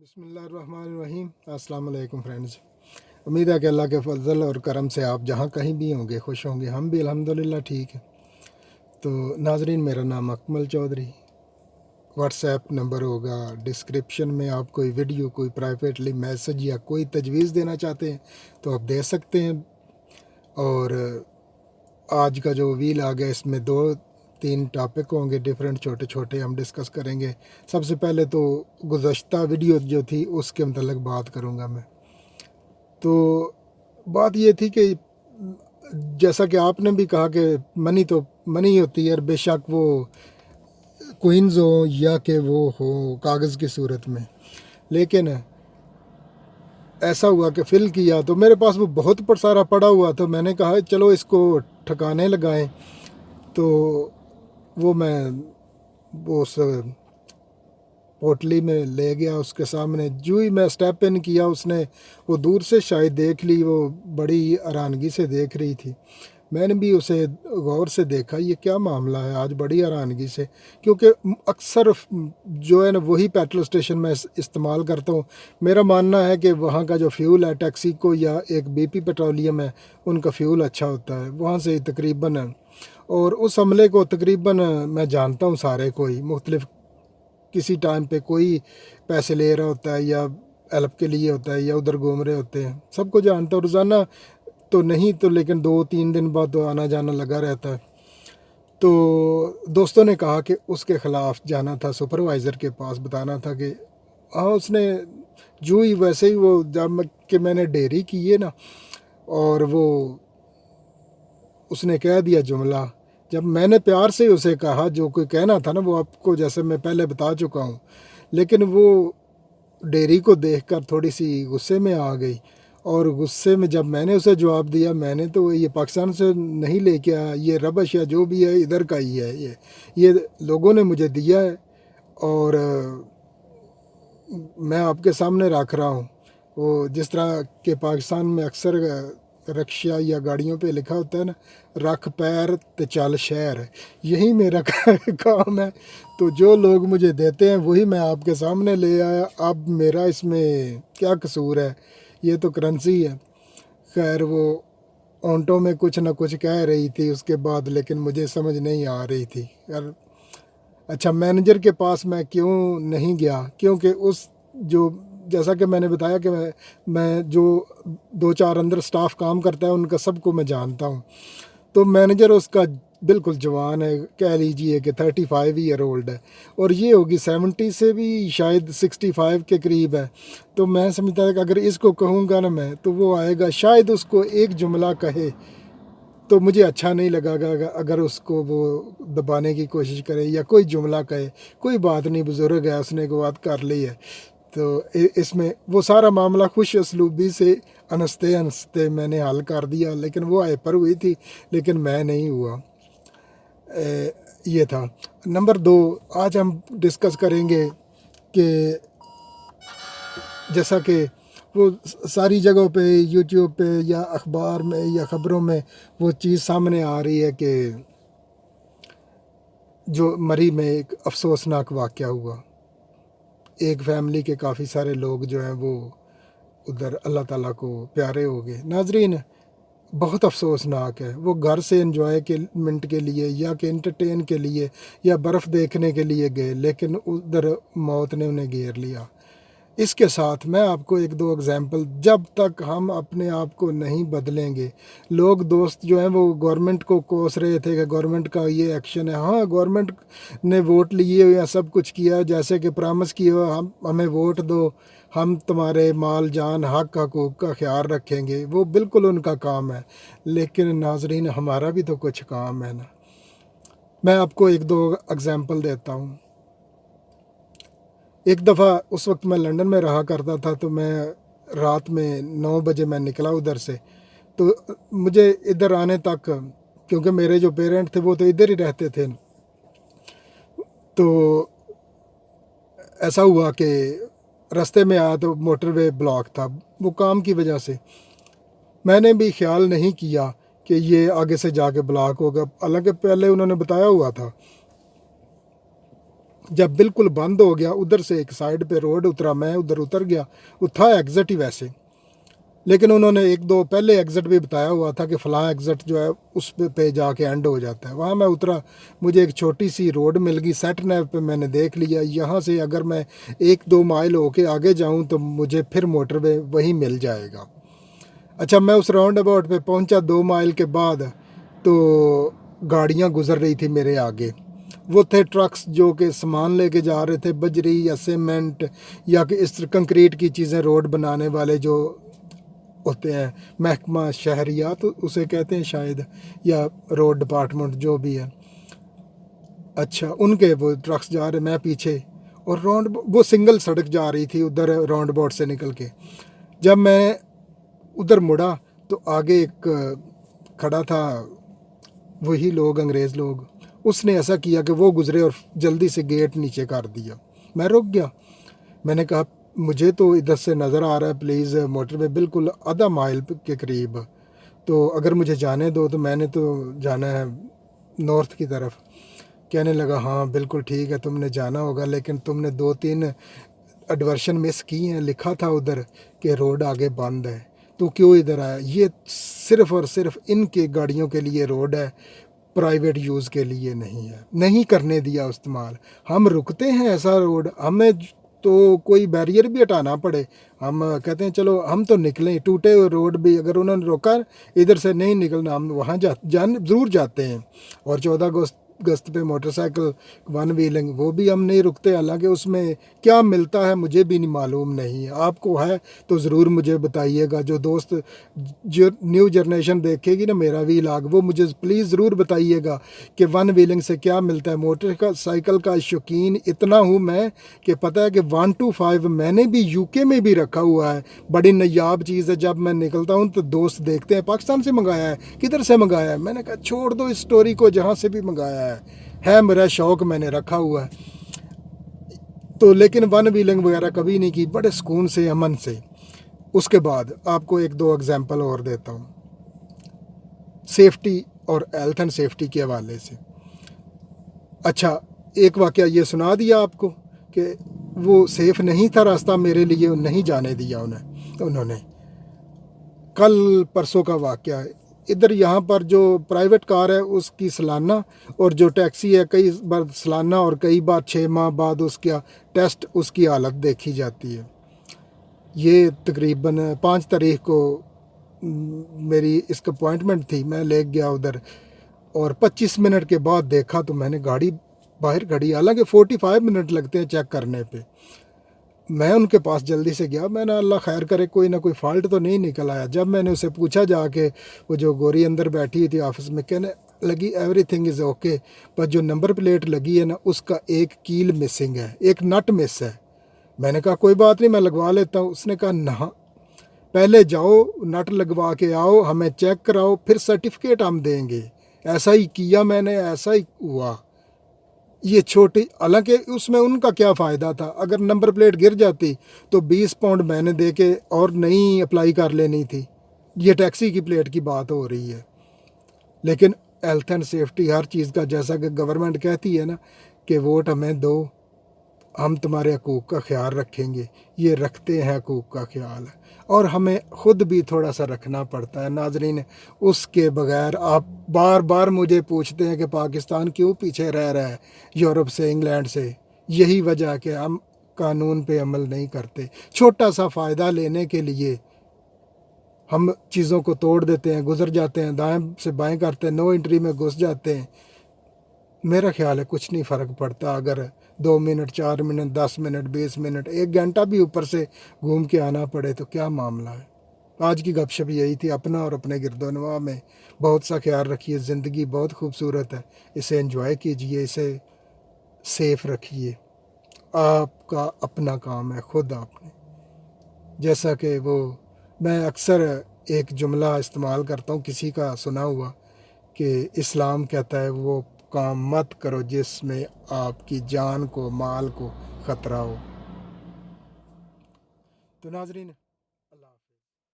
बिस्मिल्लाहिर्रहमानिर्रहीम। अस्सलाम वालेकुम फ्रेंड्स। उम्मीद है कि अल्लाह के फजल और करम से आप जहाँ कहीं भी होंगे खुश होंगे। हम भी अल्हम्दुलिल्लाह ठीक हैं। तो नाजरीन, मेरा नाम अकमल चौधरी। व्हाट्सएप नंबर होगा डिस्क्रिप्शन में। आप कोई वीडियो, कोई प्राइवेटली मैसेज या कोई तजवीज़ देना चाहते हैं तो आप दे सकते हैं। और आज का जो व्हील आ गया, इसमें 2-3 टॉपिक होंगे डिफरेंट, छोटे छोटे हम डिस्कस करेंगे। सबसे पहले तो गुज़श्ता वीडियो जो थी उसके मतलब बात करूँगा मैं। तो बात ये थी कि जैसा कि आपने भी कहा कि मनी तो मनी होती है, और बेशक वो कोइंस हो या कि वो हो कागज़ की सूरत में। लेकिन ऐसा हुआ कि फिल किया तो मेरे पास वो बहुत पर सारा पड़ा हुआ, तो मैंने कहा चलो इसको ठिकाने लगाएं। तो वो मैं वो उस पोटली में ले गया, उसके सामने जो ही मैं स्टेप इन किया, उसने वो दूर से शायद देख ली, वो बड़ी हैरानगी से देख रही थी। मैंने भी उसे गौर से देखा, ये क्या मामला है आज, बड़ी हैरानगी से। क्योंकि अक्सर जो है ना वही पेट्रोल स्टेशन में इस्तेमाल करता हूँ। मेरा मानना है कि वहाँ का जो फ्यूल है टैक्सी को या एक BP पेट्रोलियम है, उनका फ्यूल अच्छा होता है वहाँ से तकरीबन। और उस अमले को तकरीबन मैं जानता हूँ सारे को ही, मुख्तलिफ किसी टाइम पे कोई पैसे ले रहा होता है या हेल्प के लिए होता है या उधर घूम रहे होते हैं, सबको जानता हूँ। रोज़ाना तो नहीं तो लेकिन 2-3 दिन बाद तो आना जाना लगा रहता है। तो दोस्तों ने कहा कि उसके ख़िलाफ़ जाना था, सुपरवाइज़र के पास बताना था कि हाँ, उसने जो ही वैसे ही वो जब कि मैंने डेयरी की है ना, और वो उसने कह दिया जुमला। जब मैंने प्यार से उसे कहा जो कोई कहना था ना, वो आपको जैसे मैं पहले बता चुका हूँ, लेकिन वो डेयरी को देखकर थोड़ी सी गुस्से में आ गई। और गुस्से में जब मैंने उसे जवाब दिया, मैंने तो ये पाकिस्तान से नहीं लेके आया, ये रबश या जो भी है इधर का ही है, ये लोगों ने मुझे दिया है और मैं आपके सामने रख रहा हूँ। वो जिस तरह के पाकिस्तान में अक्सर रक्षा या गाड़ियों पे लिखा होता है ना, रख पैर ते चल शहर, यही मेरा काम है। तो जो लोग मुझे देते हैं वही मैं आपके सामने ले आया। अब मेरा इसमें क्या कसूर है, ये तो करेंसी है। खैर, वो ऑन्टो में कुछ ना कुछ कह रही थी उसके बाद, लेकिन मुझे समझ नहीं आ रही थी यार। अच्छा, मैनेजर के पास मैं क्यों नहीं गया, क्योंकि उस जो जैसा कि मैंने बताया कि मैं जो 2-4 अंदर स्टाफ काम करता है उनका सबको मैं जानता हूँ। तो मैनेजर उसका बिल्कुल जवान है, कह लीजिए कि 35 ईयर ओल्ड है, और ये होगी 70 से भी शायद 65 के करीब है। तो मैं समझता था कि अगर इसको कहूँगा ना मैं, तो वो आएगा शायद उसको एक जुमला कहे तो मुझे अच्छा नहीं लगेगा। अगर उसको वो दबाने की कोशिश करे या कोई जुमला कहे, कोई बात नहीं, बुज़ुर्ग है, उसने को बात कर ली है। तो इसमें वो सारा मामला खुश असलूबी से हंसते हंसते मैंने हल कर दिया, लेकिन वो हाइपर हुई थी, लेकिन मैं नहीं हुआ। ये था। नंबर 2, आज हम डिस्कस करेंगे कि जैसा कि वो सारी जगहों पे, यूट्यूब पे या अखबार में या ख़बरों में वो चीज़ सामने आ रही है कि जो मरी में एक अफसोसनाक वाक़या हुआ। एक फैमिली के काफ़ी सारे लोग जो हैं वो उधर अल्लाह ताला को प्यारे हो गए। नाजरीन, बहुत अफसोसनाक है। वो घर से एंजॉयमेंट के लिए या कि इंटरटेन के लिए या बर्फ़ देखने के लिए गए, लेकिन उधर मौत ने उन्हें घेर लिया। इसके साथ मैं आपको 1-2 एग्जांपल, जब तक हम अपने आप को नहीं बदलेंगे, लोग दोस्त जो हैं वो गवर्नमेंट को कोस रहे थे कि गवर्नमेंट का ये एक्शन है। हाँ, गवर्नमेंट ने वोट लिए या सब कुछ किया, जैसे कि प्रॉमिस किया हम हमें वोट दो, हम तुम्हारे माल जान हक हकूक़ का ख्याल रखेंगे, वो बिल्कुल उनका काम है। लेकिन नाजरीन, हमारा भी तो कुछ काम है ना। मैं आपको 1-2 एग्जांपल देता हूँ। एक दफ़ा उस वक्त मैं लंदन में रहा करता था, तो मैं रात में 9 बजे मैं निकला उधर से। तो मुझे इधर आने तक, क्योंकि मेरे जो पेरेंट थे वो तो इधर ही रहते थे, तो ऐसा हुआ कि रास्ते में आया तो मोटरवे ब्लॉक था, वो काम की वजह से। मैंने भी ख्याल नहीं किया कि ये आगे से जाके ब्लॉक होगा, हालांकि पहले उन्होंने बताया हुआ था। जब बिल्कुल बंद हो गया, उधर से एक साइड पे रोड उतरा, मैं उधर उतर गया। वो था एग्ज़िट ही वैसे, लेकिन उन्होंने एक दो पहले एग्ज़िट भी बताया हुआ था कि फ़लाँ एग्ज़िट जो है उस पे जाके एंड हो जाता है। वहाँ मैं उतरा, मुझे एक छोटी सी रोड मिल गई। सेट नैव पे मैंने देख लिया, यहाँ से अगर मैं 1-2 माइल होके आगे जाऊँ तो मुझे फिर मोटरवे वहीं मिल जाएगा। अच्छा, मैं उस राउंड अबाउट पे पहुँचा 2 माइल के बाद, तो गाड़ियाँ गुज़र रही थी मेरे आगे। वो थे ट्रक्स जो कि सामान लेके जा रहे थे, बजरी या सीमेंट या कि इस कंक्रीट की चीज़ें, रोड बनाने वाले जो होते हैं, महकमा शहरियात उसे कहते हैं शायद, या रोड डिपार्टमेंट जो भी है। अच्छा, उनके वो ट्रक्स जा रहे, मैं पीछे, और वो सिंगल सड़क जा रही थी उधर राउंड अबाउट से निकल के। जब मैं उधर मुड़ा तो आगे एक खड़ा था, वही लोग, अंग्रेज़ लोग। उसने ऐसा किया कि वो गुज़रे और जल्दी से गेट नीचे कर दिया। मैं रुक गया, मैंने कहा मुझे तो इधर से नज़र आ रहा है प्लीज़ मोटरवे बिल्कुल आधा माइल के करीब, तो अगर मुझे जाने दो, तो मैंने तो जाना है नॉर्थ की तरफ। कहने लगा हाँ बिल्कुल ठीक है, तुमने जाना होगा, लेकिन तुमने 2-3 एडवर्शन मिस की हैं। लिखा था उधर कि रोड आगे बंद है, तो क्यों इधर आया? ये सिर्फ़ और सिर्फ इनके गाड़ियों के लिए रोड है, प्राइवेट यूज़ के लिए नहीं है। नहीं करने दिया इस्तेमाल। हम रुकते हैं ऐसा रोड, हमें तो कोई बैरियर भी हटाना पड़े, हम कहते हैं चलो हम तो निकलें। टूटे हुए रोड भी अगर उन्होंने रोका इधर से नहीं निकलना, हम वहाँ ज़रूर जाते हैं। और 14 अगस्त पे मोटरसाइकिल वन व्हीलिंग, वो भी हम नहीं रुकते। हालांकि उसमें क्या मिलता है मुझे भी नहीं मालूम नहीं है, आपको है तो ज़रूर मुझे बताइएगा। जो दोस्त जो न्यू जनरेशन देखेगी ना मेरा व्लॉग, वो मुझे प्लीज़ ज़रूर बताइएगा कि वन व्हीलिंग से क्या मिलता है। मोटरसाइकिल का शौकीन इतना हूँ मैं कि पता है कि 125 मैंने भी यूके में भी रखा हुआ है, बड़ी नायाब चीज़ है। जब मैं निकलता हूँ तो दोस्त देखते हैं पाकिस्तान से मंगाया है, किधर से मंगाया है। मैंने कहा छोड़ दो इस स्टोरी को, जहाँ से भी मंगाया है मेरा शौक़, मैंने रखा हुआ है। तो लेकिन वन व्हीलिंग वगैरह कभी नहीं की, बड़े सुकून से, अमन से। उसके बाद आपको 1-2 एग्जांपल और देता हूँ सेफ्टी और हेल्थ एंड सेफ्टी के हवाले से। अच्छा, एक वाक़या ये सुना दिया आपको कि वो सेफ़ नहीं था रास्ता मेरे लिए, नहीं जाने दिया उन्होंने। कल परसों का वाक़या है, इधर यहाँ पर जो प्राइवेट कार है उसकी सालाना, और जो टैक्सी है कई बार सालाना और कई बार 6 माह बाद उसका टेस्ट, उसकी हालत देखी जाती है। ये तकरीबन 5 तारीख को मेरी इसका अपॉइंटमेंट थी, मैं ले गया उधर, और 25 मिनट के बाद देखा तो मैंने गाड़ी बाहर खड़ी, हालांकि 45 मिनट लगते हैं चेक करने पे। मैं उनके पास जल्दी से गया, मैंने अल्लाह खैर करे कोई ना कोई फ़ाल्ट तो नहीं निकल आया। जब मैंने उसे पूछा जाके, वो जो गोरी अंदर बैठी हुई थी ऑफिस में, कहने लगी एवरीथिंग इज़ ओके, पर जो नंबर प्लेट लगी है ना उसका एक कील मिसिंग है, एक नट मिस है। मैंने कहा कोई बात नहीं, मैं लगवा लेता हूँ। उसने कहा ना, पहले जाओ नट लगवा के आओ, हमें चेक कराओ, फिर सर्टिफिकेट हम देंगे। ऐसा ही किया मैंने, ऐसा ही हुआ। ये छोटी, हालांकि उसमें उनका क्या फ़ायदा था, अगर नंबर प्लेट गिर जाती तो 20 पाउंड मैंने दे के और नई अप्लाई कर लेनी थी। ये टैक्सी की प्लेट की बात हो रही है। लेकिन हेल्थ एंड सेफ्टी हर चीज़ का, जैसा कि गवर्नमेंट कहती है ना कि वोट हमें दो, हम तुम्हारे हकूक़ का ख्याल रखेंगे, ये रखते हैं हकूक़ का ख्याल, और हमें ख़ुद भी थोड़ा सा रखना पड़ता है नाज़रीन। उसके बगैर आप बार बार मुझे पूछते हैं कि पाकिस्तान क्यों पीछे रह रहा है यूरोप से, इंग्लैंड से। यही वजह है कि हम कानून पे अमल नहीं करते। छोटा सा फ़ायदा लेने के लिए हम चीज़ों को तोड़ देते हैं, गुजर जाते हैं, दाएं से बाएं करते हैं, नो एंट्री में घुस जाते हैं। मेरा ख्याल है कुछ नहीं फ़र्क पड़ता अगर 2 मिनट, 4 मिनट, 10 मिनट, 20 मिनट, 1 घंटा भी ऊपर से घूम के आना पड़े तो क्या मामला है। आज की गपशप यही थी। अपना और अपने गिरदोनवा में बहुत सा ख्याल रखिए। ज़िंदगी बहुत खूबसूरत है, इसे एंजॉय कीजिए, इसे सेफ़ रखिए। आपका अपना काम है, खुद आपने। जैसा कि वो मैं अक्सर एक जुमला इस्तेमाल करता हूँ, किसी का सुना हुआ, कि इस्लाम कहता है वो काम मत करो जिसमें आपकी जान को, माल को ख़तरा हो। तो नाज़रीन,